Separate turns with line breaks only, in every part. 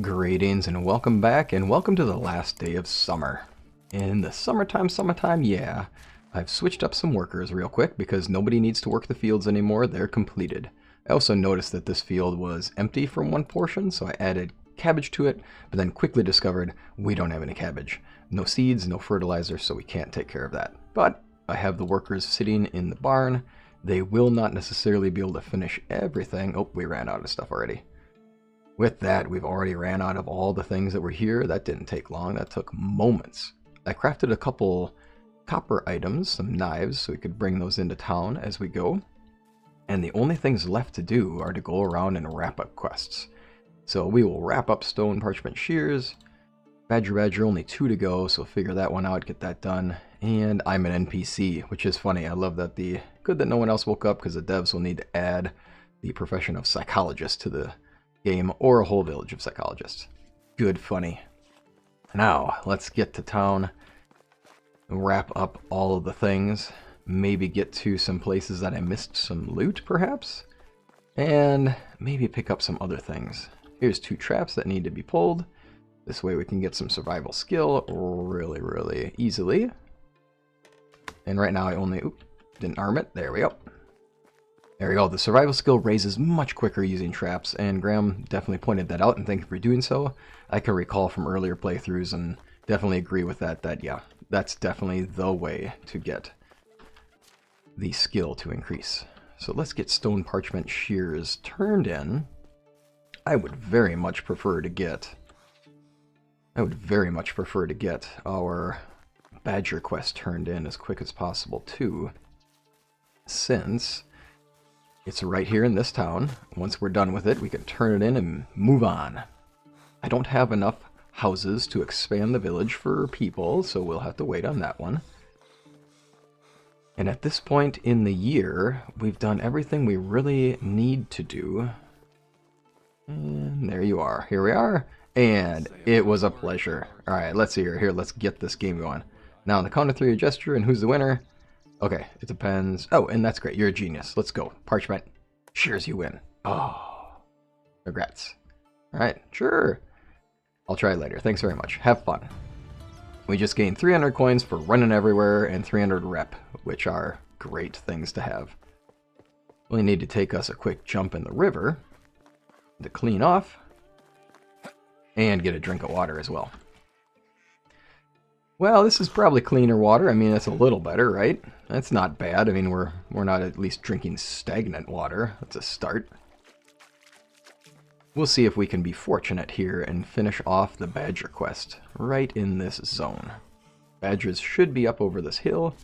Greetings and welcome back, and welcome to the last day of summer. In the summertime, yeah. I've switched up some workers real quick because nobody needs to work the fields anymore, they're completed. I also noticed that this field was empty from one portion, so I added cabbage to it, but then quickly discovered we don't have any cabbage. No seeds, no fertilizer, so we can't take care of that. But I have the workers sitting in the barn. They will not necessarily be able to finish everything. Oh, we ran out of stuff already. With that, we've already ran out of all the things that were here. That didn't take long. That took moments. I crafted a couple copper items, some knives, so we could bring those into town as we go. And the only things left to do are to go around and wrap up quests. So we will wrap up stone parchment shears. Badger, only 2 to go, so figure that one out, get that done. And I'm an NPC, which is funny. I love that good that no one else woke up, because the devs will need to add the profession of psychologist to the game, or a whole village of psychologists. Good funny. Now, let's get to town, wrap up all of the things, maybe get to some places that I missed some loot, perhaps, and maybe pick up some other things. Here's 2 traps that need to be pulled. This way we can get some survival skill really easily. And right now I only, didn't arm it, there we go. There we go, the survival skill raises much quicker using traps, and Graham definitely pointed that out, and thank you for doing so. I can recall from earlier playthroughs and definitely agree with that, yeah, that's definitely the way to get the skill to increase. So let's get stone parchment shears turned in. I would very much prefer to get our badger quest turned in as quick as possible too, since it's right here in this town. Once we're done with it, we can turn it in and move on. I don't have enough houses to expand the village for people, so we'll have to wait on that one. And at this point in the year, we've done everything we really need to do. And there you are. Here we are. And it was a pleasure. Alright, let's see here. Here, let's get this game going. Now, on the count of 3, a gesture, and who's the winner? Okay, it depends. Oh, and that's great. You're a genius. Let's go. Parchment. Shears, you win. Oh. Regrets. Alright, sure. I'll try later. Thanks very much. Have fun. We just gained 300 coins for running everywhere and 300 rep, which are great things to have. We'll need to take us a quick jump in the river to clean off and get a drink of water as well. Well, this is probably cleaner water. I mean, that's a little better, right? That's not bad. I mean, we're not at least drinking stagnant water. That's a start. We'll see if we can be fortunate here and finish off the badger quest right in this zone. Badgers should be up over this hill.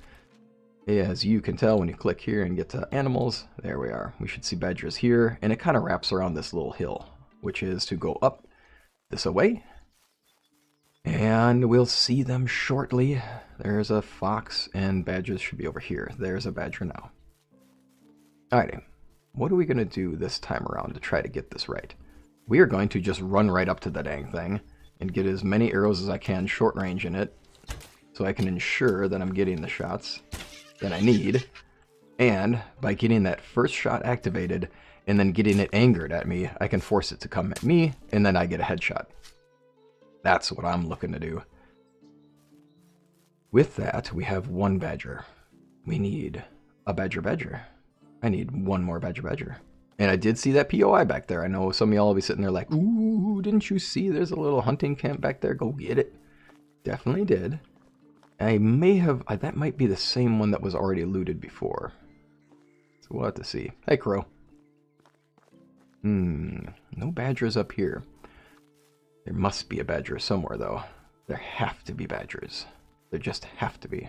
As you can tell when you click here and get to animals, there we are. We should see badgers here, and it kind of wraps around this little hill, which is to go up this away. And we'll see them shortly. There's a fox, and badgers should be over here. There's a badger now. Alrighty, what are we going to do this time around to try to get this right? We are going to just run right up to the dang thing and get as many arrows as I can short range in it, so I can ensure that I'm getting the shots that I need. And by getting that first shot activated and then getting it angered at me, I can force it to come at me, and then I get a headshot. That's what I'm looking to do. With that, we have 1 badger. We need a badger. I need 1 more badger. And I did see that POI back there. I know some of y'all will be sitting there like, ooh, didn't you see there's a little hunting camp back there? Go get it. Definitely did. I may have, that might be the same one that was already looted before. So we'll have to see. Hey, Crow. No badgers up here. There must be a badger somewhere, though. There have to be badgers. There just have to be.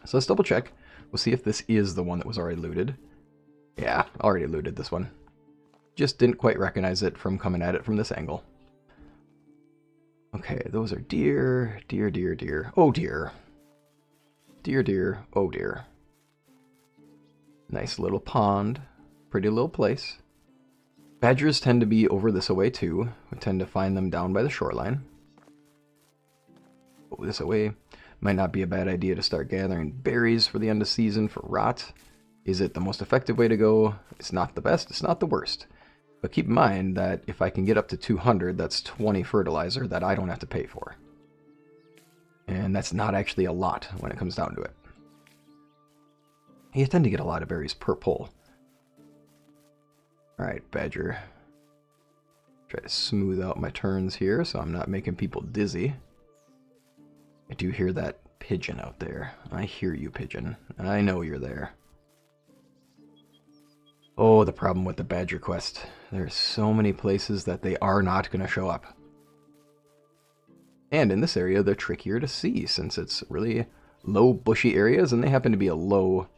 So let's double check. We'll see if this is the one that was already looted. Yeah, already looted this one. Just didn't quite recognize it from coming at it from this angle. Okay, those are deer. Oh dear. Deer, oh dear. Nice little pond. Pretty little place. Badgers tend to be over this away too. We tend to find them down by the shoreline. Go this away. Might not be a bad idea to start gathering berries for the end of season for rot. Is it the most effective way to go? It's not the best, it's not the worst. But keep in mind that if I can get up to 200, that's 20 fertilizer that I don't have to pay for. And that's not actually a lot when it comes down to it. You tend to get a lot of berries per pull. Alright, Badger. Try to smooth out my turns here so I'm not making people dizzy. I do hear that pigeon out there. I hear you, pigeon. I know you're there. Oh, the problem with the Badger quest. There's so many places that they are not going to show up. And in this area, they're trickier to see since it's really low, bushy areas, and they happen to be a low,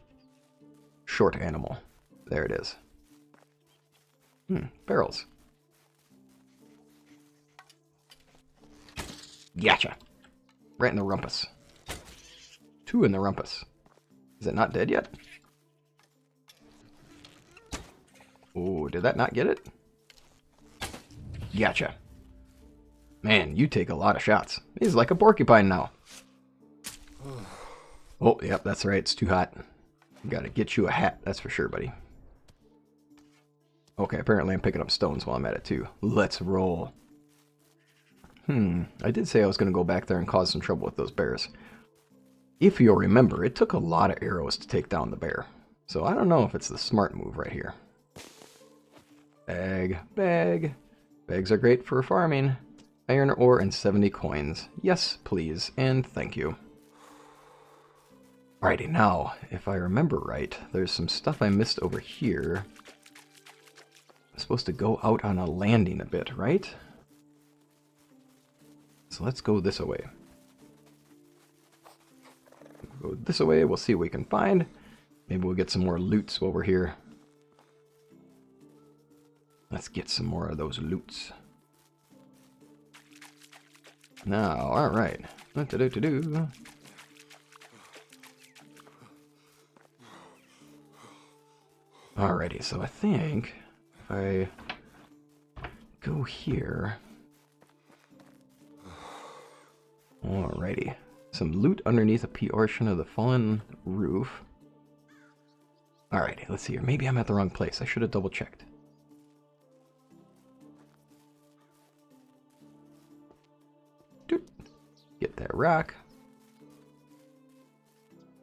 short animal. There it is. Barrels. Gotcha. Right in the rumpus. 2 in the rumpus. Is it not dead yet? Oh, did that not get it? Gotcha. Man, you take a lot of shots. He's like a porcupine now. Oh, yep, that's right. It's too hot. Gotta get you a hat, that's for sure, buddy. Okay, apparently I'm picking up stones while I'm at it, too. Let's roll. I did say I was going to go back there and cause some trouble with those bears. If you'll remember, it took a lot of arrows to take down the bear. So I don't know if it's the smart move right here. Bag, bag. Bags are great for farming. Iron ore and 70 coins. Yes, please, and thank you. Alrighty, now, if I remember right, there's some stuff I missed over here. I'm supposed to go out on a landing a bit, right? So let's go this way. Go this way, we'll see what we can find. Maybe we'll get some more loots while we're here. Let's get some more of those loots. Now, alright. Alrighty, so I think if I go here. Alrighty. Some loot underneath a portion of the fallen roof. Alrighty, let's see here. Maybe I'm at the wrong place. I should have double checked. Doop. Get that rock.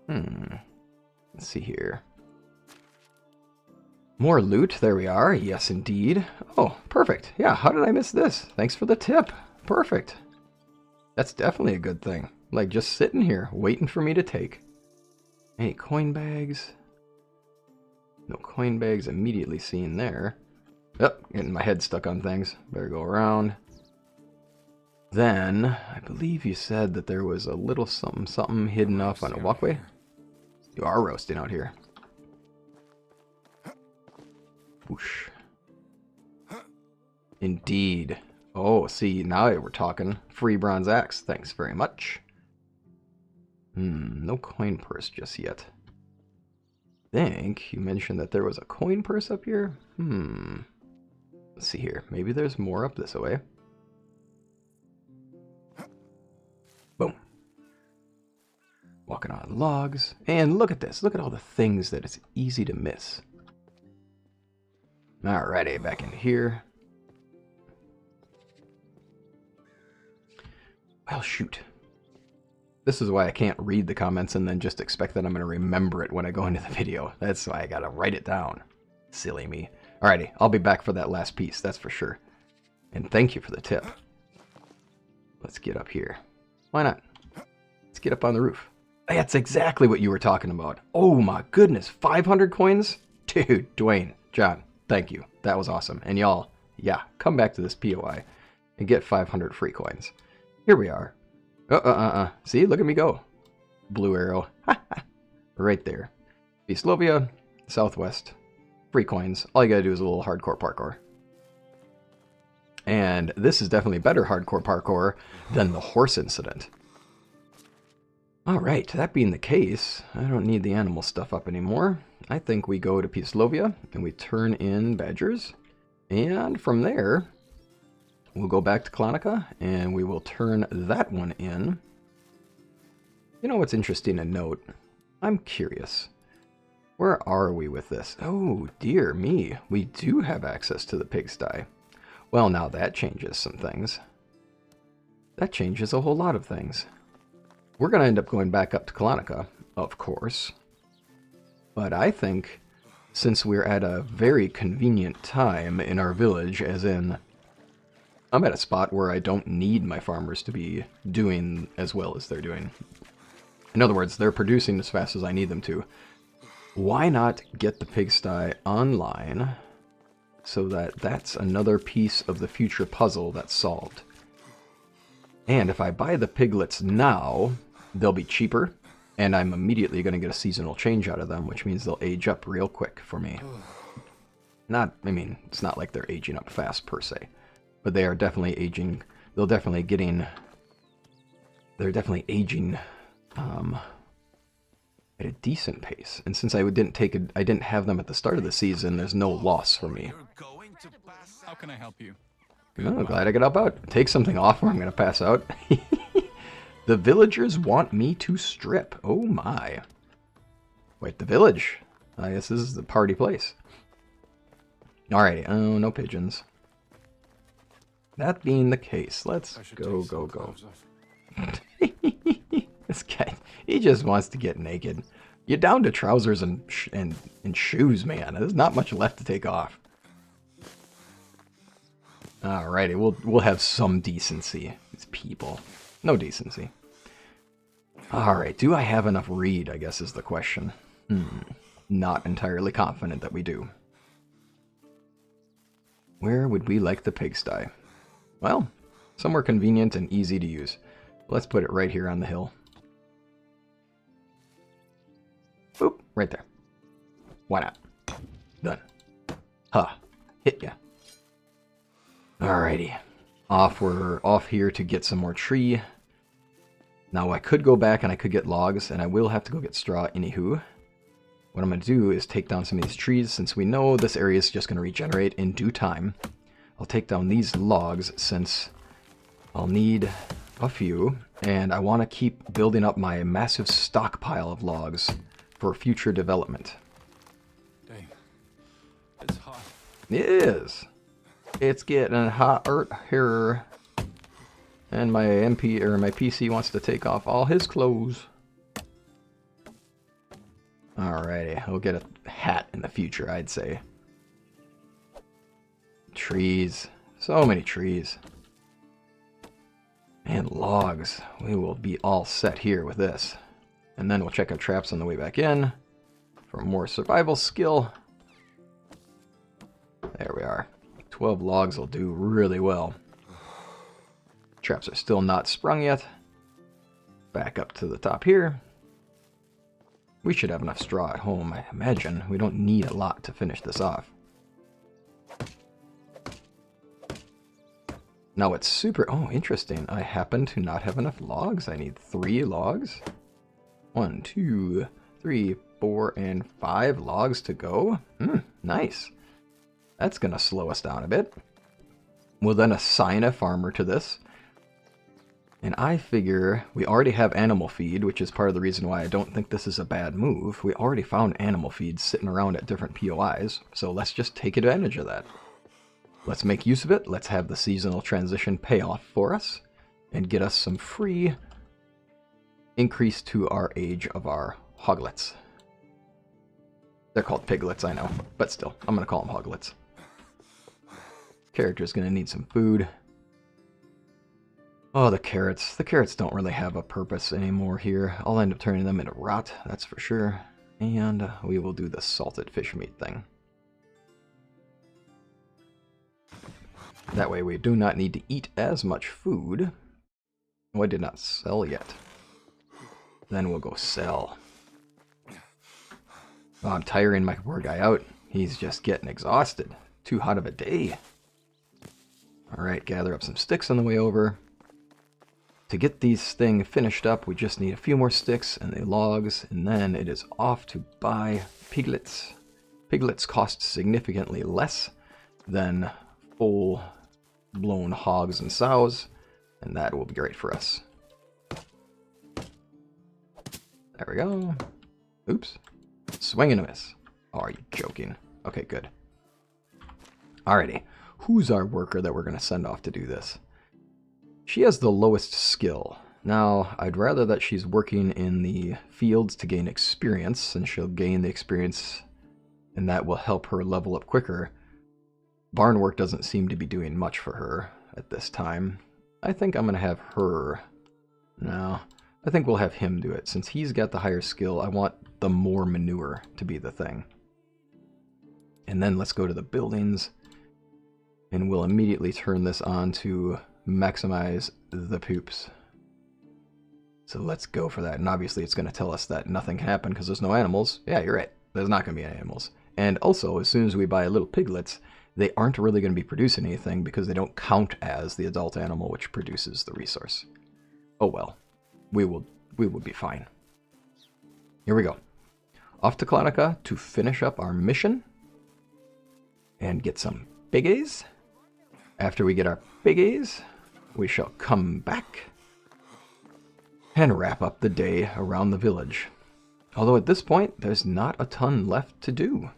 Let's see here. More loot. There we are. Yes, indeed. Oh, perfect. Yeah, how did I miss this? Thanks for the tip. Perfect. That's definitely a good thing. Like, just sitting here, waiting for me to take. Any coin bags? No coin bags immediately seen there. Yep, getting my head stuck on things. Better go around. Then, I believe you said that there was a little something hidden off on a walkway. You are roasting out here. Whoosh. Indeed. Oh, see, now we're talking. Free bronze axe. Thanks very much. No coin purse just yet. I think you mentioned that there was a coin purse up here. Let's see here. Maybe there's more up this way. Boom. Walking on logs. And look at this. Look at all the things that it's easy to miss. Alrighty, back in here. Well, shoot. This is why I can't read the comments and then just expect that I'm going to remember it when I go into the video. That's why I got to write it down. Silly me. Alrighty, I'll be back for that last piece, that's for sure. And thank you for the tip. Let's get up here. Why not? Let's get up on the roof. That's exactly what you were talking about. Oh my goodness, 500 coins? Dude, Dwayne, John, thank you. That was awesome. And y'all, yeah, come back to this POI and get 500 free coins. Here we are. See, look at me go. Blue arrow. Right there. Eastlovia, Southwest. Free coins. All you gotta do is a little hardcore parkour. And this is definitely better hardcore parkour than the horse incident. Alright, that being the case, I don't need the animal stuff up anymore. I think we go to Pigsty and we turn in badgers. And from there, we'll go back to Klonika and we will turn that one in. You know what's interesting to note? I'm curious. Where are we with this? Oh, dear me. We do have access to the pigsty. Well, now that changes some things. That changes a whole lot of things. We're going to end up going back up to Kolonica, of course. But I think, since we're at a very convenient time in our village, as in, I'm at a spot where I don't need my farmers to be doing as well as they're doing. In other words, they're producing as fast as I need them to. Why not get the pigsty online so that that's another piece of the future puzzle that's solved? And if I buy the piglets now, they'll be cheaper, and I'm immediately going to get a seasonal change out of them, which means they'll age up real quick for me. I mean, it's not like they're aging up fast per se, but they are definitely aging. They're definitely aging at a decent pace. And since I didn't have them at the start of the season, there's no loss for me.
How can I help you?
Oh, glad I could help out. Take something off or I'm going to pass out. The villagers want me to strip. Oh my. Wait, the village? I guess this is the party place. Alrighty. Oh, no pigeons. That being the case, let's go. This guy, he just wants to get naked. You're down to trousers and shoes, man. There's not much left to take off. Alrighty, we'll have some decency. These people. No decency. Alright, do I have enough reed, I guess is the question. Not entirely confident that we do. Where would we like the pigsty? Well, somewhere convenient and easy to use. Let's put it right here on the hill. Boop, right there. Why not? Done. Huh. Hit ya. Alrighty. We're off here to get some more tree. Now I could go back and I could get logs, and I will have to go get straw anywho. What I'm going to do is take down some of these trees, since we know this area is just going to regenerate in due time. I'll take down these logs, since I'll need a few, and I want to keep building up my massive stockpile of logs for future development.
Dang. It's hot.
It is. It's getting hot here. And my my PC wants to take off all his clothes. Alrighty, we'll get a hat in the future, I'd say. Trees. So many trees. And logs. We will be all set here with this. And then we'll check our traps on the way back in for more survival skill. There we are. 12 logs will do really well. Traps are still not sprung yet. Back up to the top here. We should have enough straw at home, I imagine. We don't need a lot to finish this off. Now it's super... Oh, interesting. I happen to not have enough logs. I need 3 logs. 1, 2, 3, 4, and 5 logs to go. Nice. That's going to slow us down a bit. We'll then assign a farmer to this. And I figure we already have animal feed, which is part of the reason why I don't think this is a bad move. We already found animal feed sitting around at different POIs, so let's just take advantage of that. Let's make use of it. Let's have the seasonal transition pay off for us and get us some free increase to our age of our hoglets. They're called piglets, I know, but still, I'm going to call them hoglets. Character's going to need some food. Oh, the carrots. The carrots don't really have a purpose anymore here. I'll end up turning them into rot, that's for sure. And we will do the salted fish meat thing. That way we do not need to eat as much food. Oh, I did not sell yet. Then we'll go sell. Oh, I'm tiring my poor guy out. He's just getting exhausted. Too hot of a day. Alright, gather up some sticks on the way over. To get these things finished up, we just need a few more sticks and the logs, and then it is off to buy piglets. Piglets cost significantly less than full-blown hogs and sows, and that will be great for us. There we go. Oops. Swing and a miss. Oh, are you joking? Okay, good. Alrighty. Who's our worker that we're going to send off to do this? She has the lowest skill. Now, I'd rather that she's working in the fields to gain experience, and she'll gain the experience, and that will help her level up quicker. Barn work doesn't seem to be doing much for her at this time. I think I'm going to have her. No, I think we'll have him do it. Since he's got the higher skill, I want the more manure to be the thing. And then let's go to the buildings, and we'll immediately turn this on to maximize the poops. So let's go for that. And obviously it's going to tell us that nothing can happen because there's no animals. Yeah, you're right. There's not going to be any animals. And also, as soon as we buy little piglets, they aren't really going to be producing anything because they don't count as the adult animal which produces the resource. Oh well. We will be fine. Here we go. Off to Klonika to finish up our mission and get some piggies. After we get our piggies, we shall come back and wrap up the day around the village. Although at this point, there's not a ton left to do.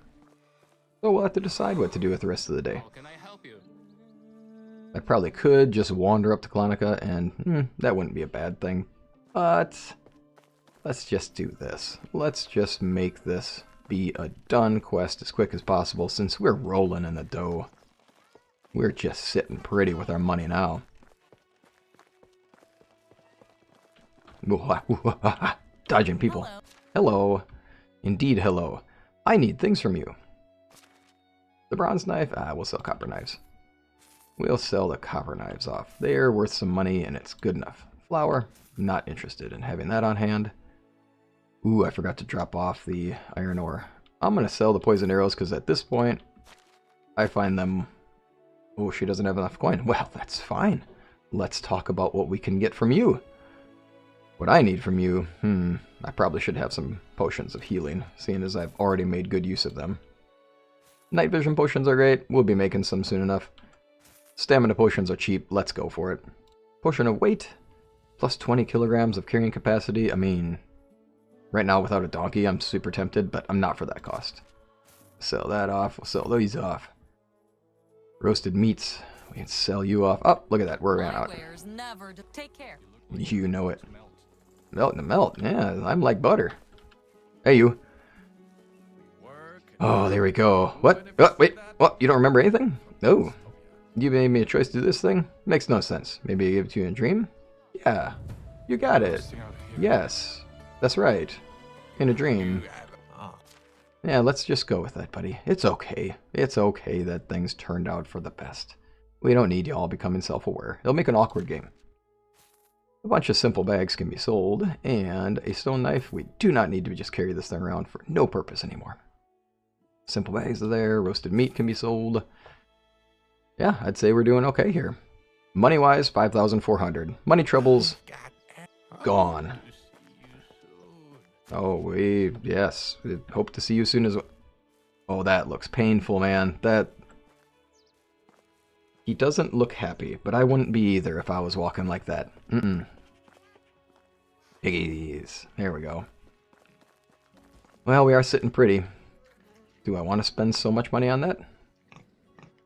So we'll have to decide what to do with the rest of the day.
How can I help you?
I probably could just wander up to Klonika, and that wouldn't be a bad thing. But let's just do this. Let's just make this be a done quest as quick as possible, since we're rolling in the dough. We're just sitting pretty with our money now. Dodging people.
Hello.
Hello. Indeed, hello. I need things from you. The bronze knife? We'll sell copper knives. We'll sell the copper knives off. They're worth some money, and it's good enough. Flour? Not interested in having that on hand. Ooh, I forgot to drop off the iron ore. I'm going to sell the poison arrows, because at this point, I find them... Oh, she doesn't have enough coin. Well, that's fine. Let's talk about what we can get from you. What I need from you, I probably should have some potions of healing, seeing as I've already made good use of them. Night vision potions are great. We'll be making some soon enough. Stamina potions are cheap. Let's go for it. Potion of weight, plus 20 kilograms of carrying capacity. I mean, right now without a donkey, I'm super tempted, but I'm not for that cost. Sell that off. We'll sell these off. Roasted meats. We can sell you off. Oh, look at that. We're ran out.
Never to take care.
You know it. Melt and melt. Yeah, I'm like butter. Hey, you. Oh, there we go. What? Oh, wait. What? You don't remember anything? No. You made me a choice to do this thing? Makes no sense. Maybe I gave it to you in a dream? Yeah. You got it. Yes. That's right. In a dream. Yeah, let's just go with that, buddy. It's okay. It's okay that things turned out for the best. We don't need y'all becoming self-aware. It'll make an awkward game. A bunch of simple bags can be sold, and a stone knife. We do not need to just carry this thing around for no purpose anymore. Simple bags are there. Roasted meat can be sold. Yeah, I'd say we're doing okay here. Money-wise, 5,400. Money troubles, gone. Oh, yes. We hope to see you soon as well. Oh, that looks painful, man. He doesn't look happy, but I wouldn't be either if I was walking like that. Piggies. There we go. Well, we are sitting pretty. Do I want to spend so much money on that?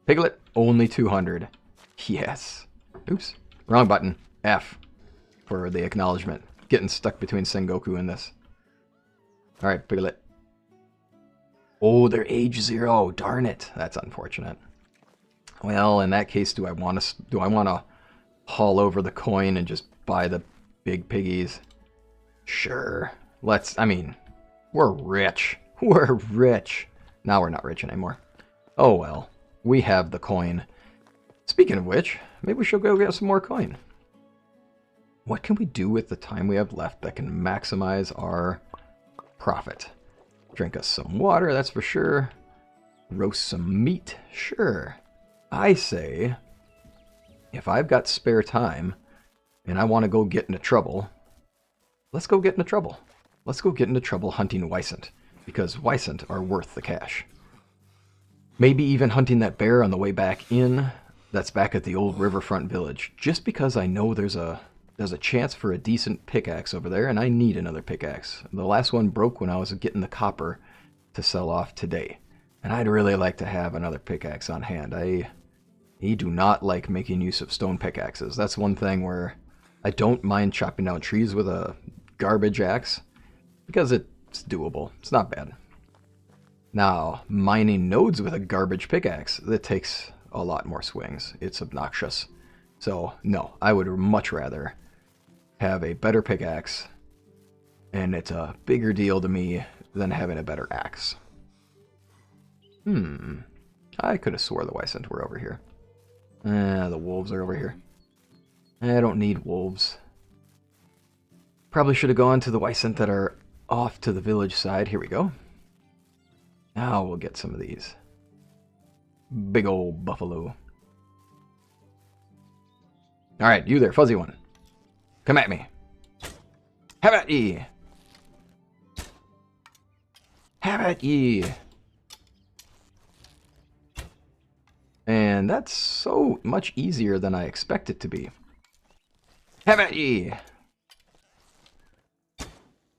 Piglet, only 200. Yes. Oops. Wrong button. F. For the acknowledgement. Getting stuck between Sengoku and this. Alright, Piglet. Oh, they're age 0. Darn it. That's unfortunate. Well, in that case, do I want to haul over the coin and just buy the big piggies? Sure. We're rich. We're rich. Now we're not rich anymore. Oh well. We have the coin. Speaking of which, maybe we should go get some more coin. What can we do with the time we have left that can maximize our profit? Drink us some water, that's for sure. Roast some meat, sure. I say, if I've got spare time and I want to go get into trouble, let's go get into trouble. Let's go get into trouble hunting Wisent, because Wisent are worth the cash. Maybe even hunting that bear on the way back in, that's back at the old riverfront village, just because I know there's a chance for a decent pickaxe over there, and I need another pickaxe. The last one broke when I was getting the copper, to sell off today. And I'd really like to have another pickaxe on hand. I do not like making use of stone pickaxes. That's one thing where I don't mind chopping down trees with a garbage axe because it's doable. It's not bad. Now, mining nodes with a garbage pickaxe, that takes a lot more swings. It's obnoxious. So, no, I would much rather have a better pickaxe, and it's a bigger deal to me than having a better axe. I could have swore the Wisent were over here. The wolves are over here. I don't need wolves. Probably should have gone to the Wisent that are off to the village side. Here we go. Now we'll get some of these. Big old buffalo. Alright, you there, fuzzy one. Come at me. Have at ye. Have at ye. And that's so much easier than I expect it to be. Have at ye.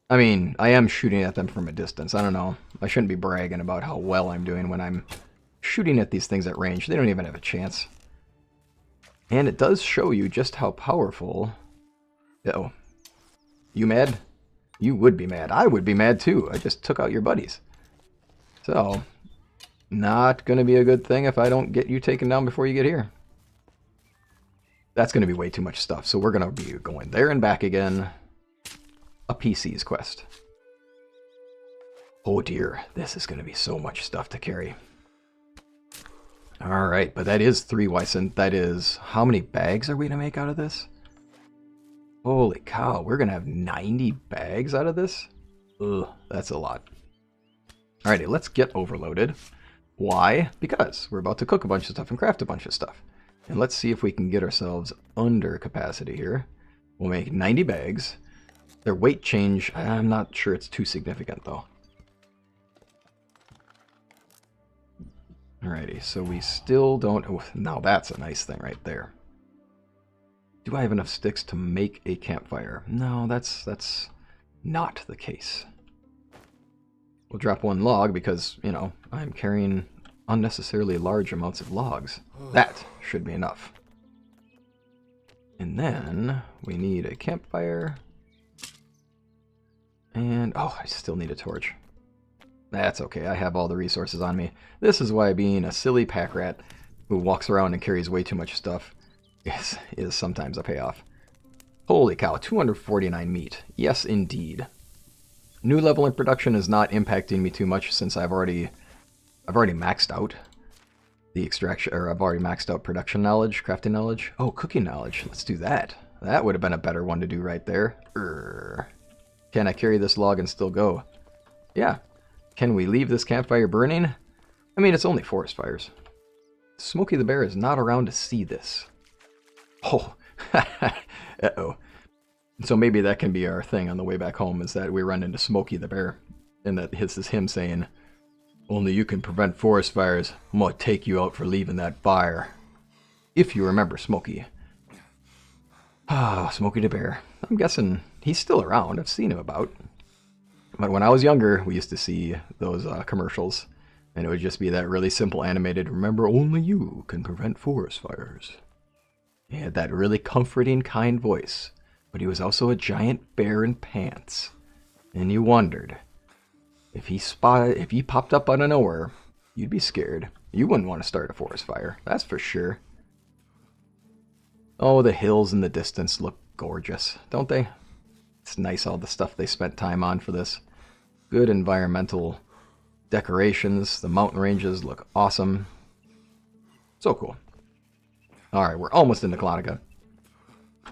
I mean, I am shooting at them from a distance. I don't know. I shouldn't be bragging about how well I'm doing when I'm shooting at these things at range. They don't even have a chance. And it does show you just how powerful... Uh-oh. You mad? You would be mad. I would be mad too. I just took out your buddies. So, not going to be a good thing if I don't get you taken down before you get here. That's going to be way too much stuff. So we're going to be going there and back again. A PC's quest. Oh dear, this is going to be so much stuff to carry. Alright, but that is 3 Wisent. That is, how many bags are we going to make out of this? Holy cow, we're going to have 90 bags out of this? Ugh, that's a lot. Alrighty, let's get overloaded. Why? Because we're about to cook a bunch of stuff and craft a bunch of stuff. And let's see if we can get ourselves under capacity here. We'll make 90 bags. Their weight change, I'm not sure it's too significant though. Alrighty, so we still don't... Oh, now that's a nice thing right there. Do I have enough sticks to make a campfire? No, that's not the case. We'll drop 1 log because, you know, I'm carrying unnecessarily large amounts of logs. That should be enough. And then we need a campfire. And, oh, I still need a torch. That's okay, I have all the resources on me. This is why being a silly pack rat who walks around and carries way too much stuff is sometimes a payoff. Holy cow, 249 meat. Yes, indeed. New level in production is not impacting me too much since I've already maxed out the extraction, or I've already maxed out production knowledge, crafting knowledge. Oh, cooking knowledge. Let's do that. That would have been a better one to do right there. Can I carry this log and still go? Yeah. Can we leave this campfire burning? I mean, it's only forest fires. Smokey the Bear is not around to see this. Oh. Uh-oh. So maybe that can be our thing on the way back home, is that we run into Smokey the Bear. And that this is him saying, only you can prevent forest fires. I'm going to take you out for leaving that fire. If you remember Smokey. Ah, Smokey the Bear. I'm guessing he's still around. I've seen him about. But when I was younger, we used to see those commercials. And it would just be that really simple animated, remember, only you can prevent forest fires. He had that really comforting, kind voice. But he was also a giant bear in pants. And you wondered, if he popped up out of nowhere, you'd be scared. You wouldn't want to start a forest fire, that's for sure. Oh, the hills in the distance look gorgeous, don't they? It's nice all the stuff they spent time on for this. Good environmental decorations. The mountain ranges look awesome. So cool. Alright, we're almost into Clonica.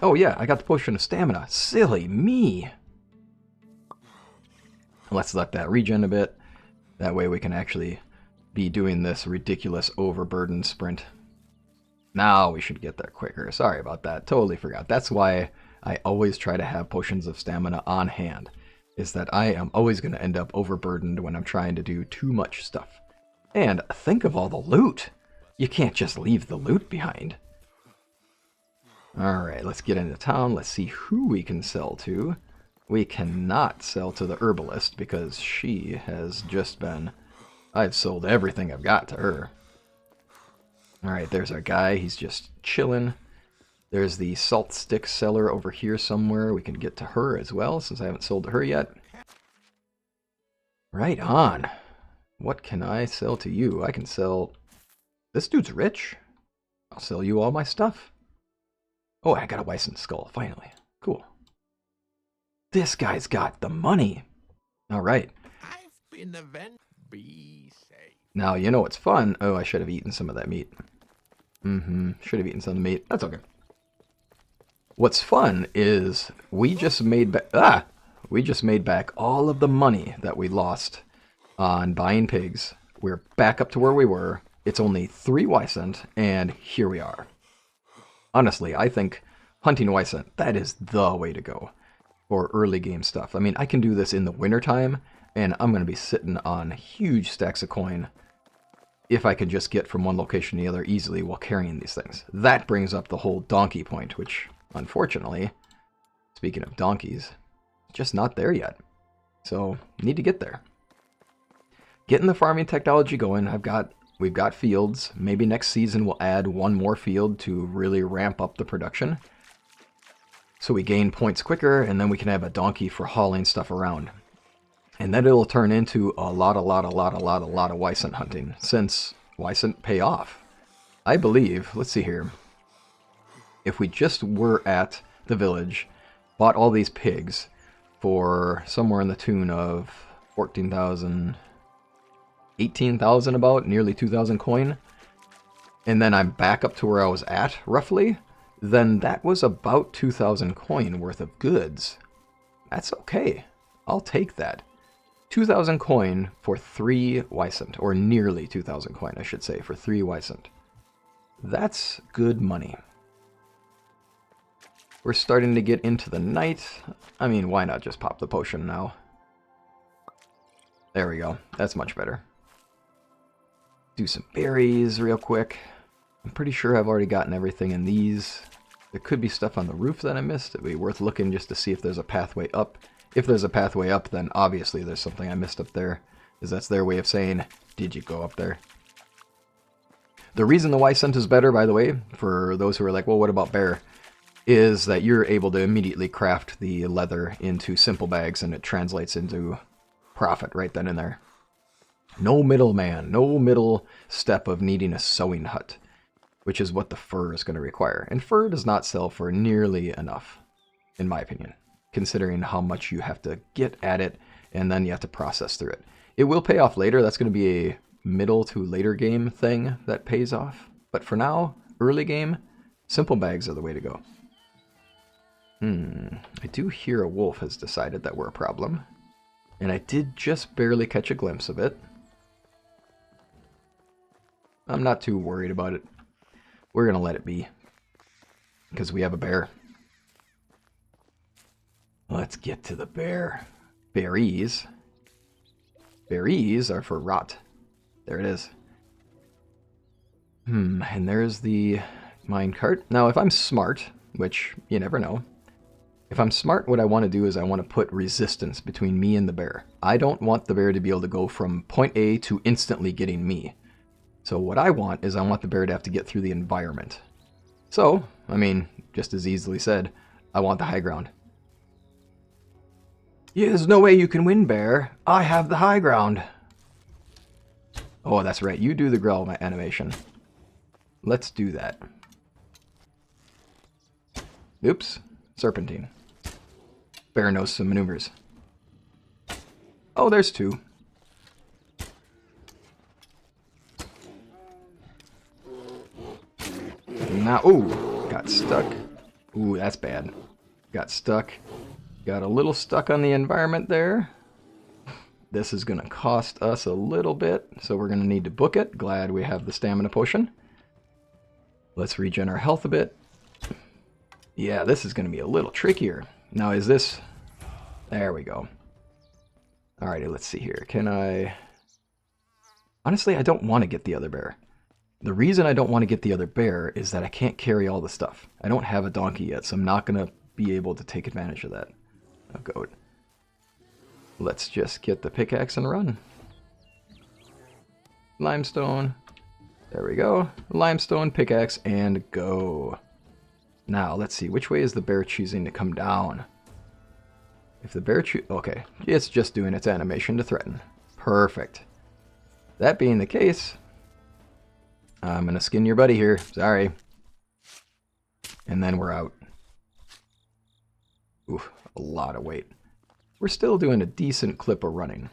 Oh yeah, I got the potion of stamina. Silly me! Let's let that regen a bit. That way we can actually be doing this ridiculous overburdened sprint. Now we should get there quicker. Sorry about that. Totally forgot. That's why I always try to have potions of stamina on hand. Is that I am always going to end up overburdened when I'm trying to do too much stuff. And think of all the loot. You can't just leave the loot behind. Alright, let's get into town. Let's see who we can sell to. we cannot sell to the herbalist because she has just been... I've sold everything I've got to her. Alright, there's our guy. He's just chilling. There's the salt stick seller over here somewhere. We can get to her as well, since I haven't sold to her yet. Right on. What can I sell to you? I can sell... This dude's rich. I'll sell you all my stuff. Oh, I got a Wisent skull, finally. Cool. This guy's got the money. Alright.
I've been avenged. Be safe.
Now, you know what's fun? Oh, I should have eaten some of that meat. Should have eaten some of the meat. That's okay. What's fun is we just made back all of the money that we lost on buying pigs. We're back up to where we were. It's only 3 Wisent, and here we are. Honestly, I think hunting Wisent, that is the way to go for early game stuff. I mean, I can do this in the wintertime, and I'm going to be sitting on huge stacks of coin if I can just get from one location to the other easily while carrying these things. That brings up the whole donkey point, which, unfortunately, speaking of donkeys, just not there yet. So, need to get there. Getting the farming technology going. We've got fields. Maybe next season we'll add 1 more field to really ramp up the production. So we gain points quicker, and then we can have a donkey for hauling stuff around. And then it'll turn into a lot of Wisent hunting, since Wisent pay off. I believe, let's see here, if we just were at the village, bought all these pigs for somewhere in the tune of 14,000, 18,000 about, nearly 2,000 coin, and then I'm back up to where I was at, roughly, then that was about 2,000 coin worth of goods. That's okay. I'll take that. 2,000 coin for 3 Wisent, or nearly 2,000 coin, I should say, for 3 Wisent. That's good money. We're starting to get into the night. I mean, why not just pop the potion now? There we go. That's much better. Do some berries real quick. I'm pretty sure I've already gotten everything in these. There could be stuff on the roof that I missed. It'd be worth looking just to see if there's a pathway up. If there's a pathway up, then obviously there's something I missed up there, because that's their way of saying, did you go up there? The reason the Wisent is better, by the way, for those who are like, well, what about bear, is that you're able to immediately craft the leather into simple bags, and it translates into profit right then and there. No middleman, no middle step of needing a sewing hut, which is what the fur is going to require. And fur does not sell for nearly enough, in my opinion, considering how much you have to get at it, and then you have to process through it. It will pay off later. That's going to be a middle to later game thing that pays off. But for now, early game, simple bags are the way to go. I do hear a wolf has decided that we're a problem. And I did just barely catch a glimpse of it. I'm not too worried about it. We're going to let it be, because we have a bear. Let's get to the bear. Berries. Berries are for rot. There it is. And there's the minecart. Now, if I'm smart, which you never know, if I'm smart, what I want to do is I want to put resistance between me and the bear. I don't want the bear to be able to go from point A to instantly getting me. So what I want is I want the bear to have to get through the environment. So, I mean, just as easily said, I want the high ground. Yeah, there's no way you can win, bear. I have the high ground. Oh, that's right. You do the growl animation. Let's do that. Oops. Serpentine. Bear knows some maneuvers. Oh, there's 2. Now, ooh, got stuck. Ooh, that's bad. Got stuck. Got a little stuck on the environment there. This is going to cost us a little bit, so we're going to need to book it. Glad we have the stamina potion. Let's regen our health a bit. Yeah, this is going to be a little trickier. Now, is this... There we go. Alrighty, let's see here. Can I... Honestly, I don't want to get the other bear. The reason I don't want to get the other bear is that I can't carry all the stuff. I don't have a donkey yet, so I'm not going to be able to take advantage of that. Oh, goat. Let's just get the pickaxe and run. Limestone. There we go. Limestone, pickaxe, and go. Now, let's see. Which way is the bear choosing to come down? If the bear okay, it's just doing its animation to threaten. Perfect. That being the case, I'm going to skin your buddy here. Sorry. And then we're out. Oof, a lot of weight. We're still doing a decent clip of running.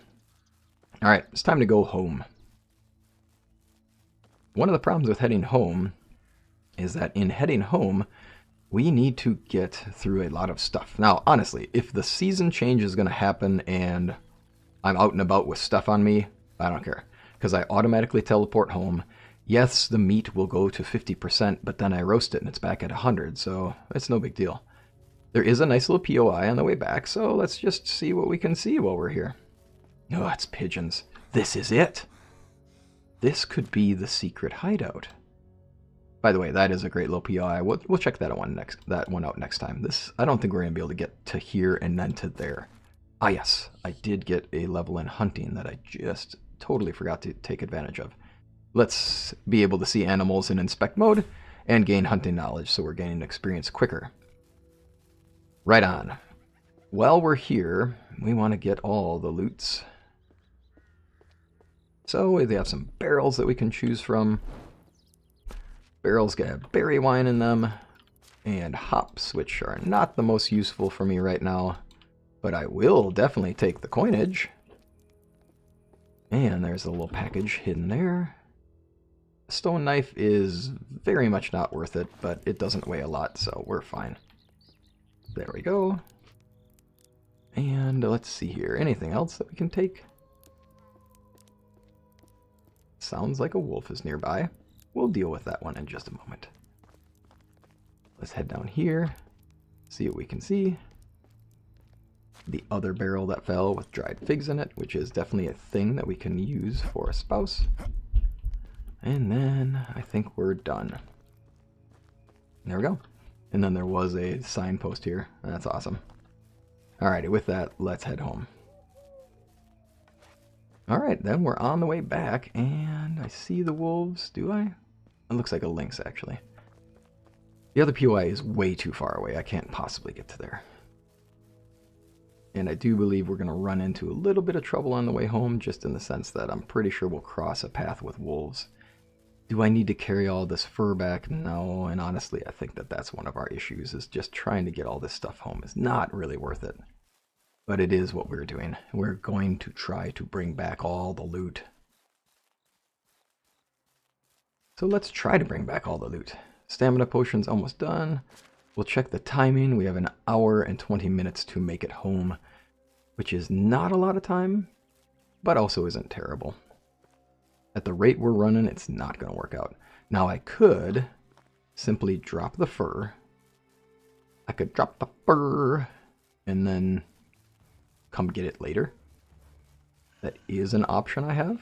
Alright, it's time to go home. One of the problems with heading home is that in heading home, we need to get through a lot of stuff. Now, honestly, if the season change is going to happen and I'm out and about with stuff on me, I don't care. Because I automatically teleport home. Yes, the meat will go to 50%, but then I roast it and it's back at 100, so it's no big deal. There is a nice little POI on the way back, so let's just see what we can see while we're here. Oh, it's pigeons. This is it. This could be the secret hideout. By the way, that is a great little POI. We'll check that one out next time. This, I don't think we're going to be able to get to here and then to there. Ah, yes, I did get a level in hunting that I just totally forgot to take advantage of. Let's be able to see animals in inspect mode and gain hunting knowledge, so we're gaining experience quicker. Right on. While we're here, we want to get all the loots. So they have some barrels that we can choose from. Barrels have berry wine in them, and hops, which are not the most useful for me right now, but I will definitely take the coinage. And there's a little package hidden there. A stone knife is very much not worth it, but it doesn't weigh a lot, so we're fine. There we go. And let's see here. Anything else that we can take? Sounds like a wolf is nearby. We'll deal with that one in just a moment. Let's head down here. See what we can see. The other barrel that fell with dried figs in it, which is definitely a thing that we can use for a spouse. And then I think we're done. There we go. And then there was a signpost here. That's awesome. Alrighty, with that, let's head home. Alright, then we're on the way back, and I see the wolves. Do I? It looks like a lynx, actually. The other POI is way too far away. I can't possibly get to there. And I do believe we're going to run into a little bit of trouble on the way home, just in the sense that I'm pretty sure we'll cross a path with wolves. Do I need to carry all this fur back? No, and honestly, I think that that's one of our issues, is just trying to get all this stuff home is not really worth it. But it is what we're doing. We're going to try to bring back all the loot. So let's try to bring back all the loot. Stamina potion's almost done. We'll check the timing. We have an hour and 20 minutes to make it home, which is not a lot of time, but also isn't terrible. At the rate we're running, it's not going to work out. Now I could simply drop the fur. I could drop the fur and then come get it later. That is an option I have.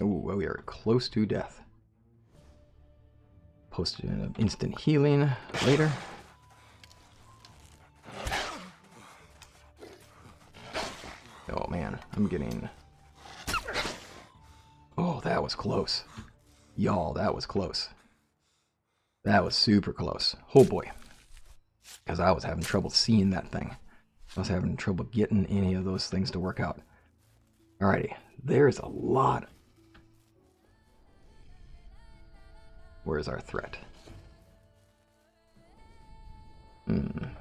Oh, we are close to death. Posted an instant healing later. Oh man, I'm getting... Oh, that was close. Y'all, that was close. That was super close. Oh boy. Because I was having trouble seeing that thing. I was having trouble getting any of those things to work out. Alrighty, there's a lot. Where's our threat?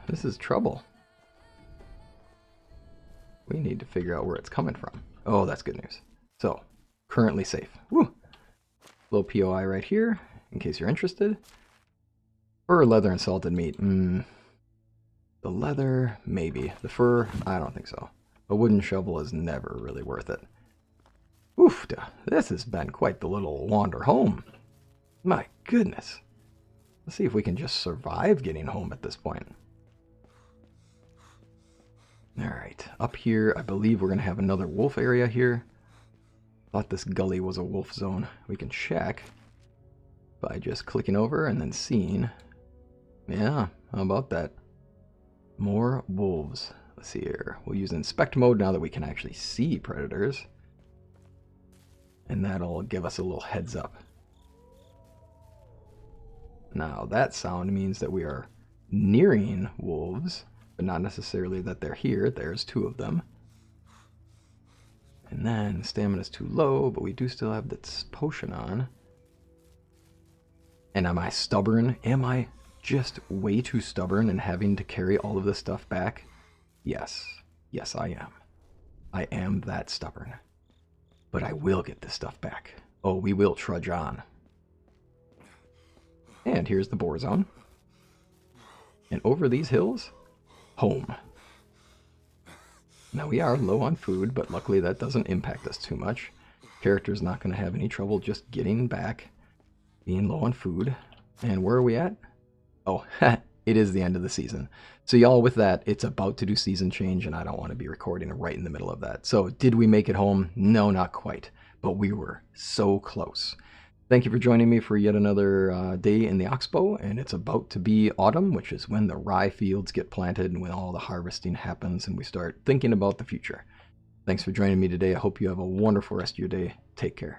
This is trouble. We need to figure out where it's coming from. Oh, that's good news. So, currently safe. Woo! Little POI right here, in case you're interested. Fur, leather, and salted meat. The leather, maybe. The fur, I don't think so. A wooden shovel is never really worth it. Oof, this has been quite the little wander home. My goodness. Let's see if we can just survive getting home at this point. Alright, up here, I believe we're going to have another wolf area here. Thought this gully was a wolf zone. We can check by just clicking over and then seeing. Yeah, How about that? More wolves. Let's see here. We'll use inspect mode now that we can actually see predators. And that'll give us a little heads up. Now that sound means that we are nearing wolves, but not necessarily that they're here. There's 2 of them. And then stamina's too low, but we do still have this potion on. And am I stubborn? Am I just way too stubborn and having to carry all of this stuff back? Yes. Yes, I am. I am that stubborn. But I will get this stuff back. Oh, we will trudge on. And here's the boar zone. And over these hills, home. Now we are low on food, but luckily that doesn't impact us too much. Character's not going to have any trouble just getting back, being low on food. And where are we at? Oh, it is the end of the season. So y'all, with that, it's about to do season change, and I don't want to be recording right in the middle of that. So did we make it home? No, not quite. But we were so close. Thank you for joining me for yet another day in the Oxbow, and it's about to be autumn, which is when the rye fields get planted and when all the harvesting happens and we start thinking about the future. Thanks for joining me today. I hope you have a wonderful rest of your day. Take care.